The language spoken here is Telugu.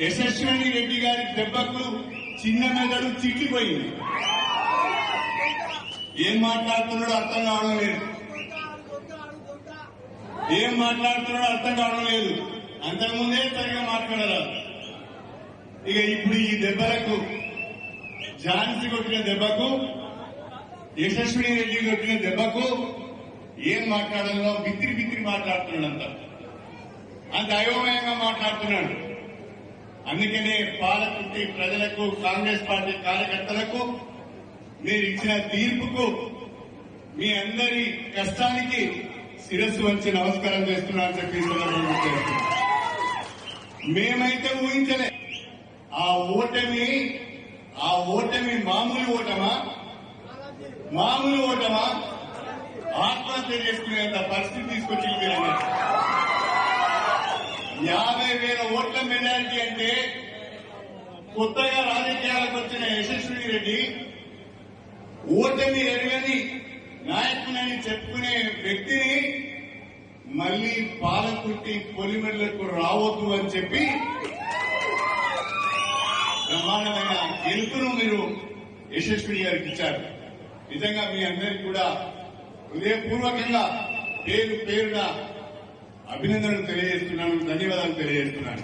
యశస్విని రెడ్డి గారి దెబ్బకు చిన్న మెదడు చిట్లిపోయింది. ఏం మాట్లాడుతున్నాడో అర్థం కావడం లేదు. ఏం మాట్లాడుతున్నాడో అర్థం కావడం లేదు. అంతకుముందే సరిగా మాట్లాడరాదు. ఇక ఇప్పుడు ఈ దెబ్బలకు, ఝాన్సీ కొట్టిన దెబ్బకు, యశస్విని రెడ్డి కొట్టిన దెబ్బకు ఏం మాట్లాడాలో బిత్తిరి మాట్లాడుతున్నాడు. అంత అయోమయంగా మాట్లాడుతున్నాడు. అందుకనే పాలకుర్తి ప్రజలకు, కాంగ్రెస్ పార్టీ కార్యకర్తలకు మీరు ఇచ్చిన తీర్పుకు, మీ అందరి కష్టానికి శిరస్సు వంచి నమస్కారం చేస్తున్నారని చెప్పి మేమైతే ఊహించలే. ఆ ఓటమి మామూలు ఓటమా ఆత్మహత్య చేసుకునేంత పరిస్థితి తీసుకొచ్చింది మీరు. 50,000 ఓట్ల మెజారిటీ అంటే కొత్తగా రాజకీయాలకు వచ్చిన యశస్విని రెడ్డి ఓటమి ఎరగని నాయకునని చెప్పుకునే వ్యక్తిని మళ్లీ పాలకుర్తి పొలిమెర్లకు రావద్దు అని చెప్పి బ్రహ్మాండమైన గెలుపును మీరు యశస్విని గారికి ఇచ్చారు. నిజంగా మీ అందరికీ కూడా హృదయపూర్వకంగా పేరున అభినందనలు తెలియజేస్తున్నాను, ధన్యవాదాలు తెలియజేస్తున్నాను.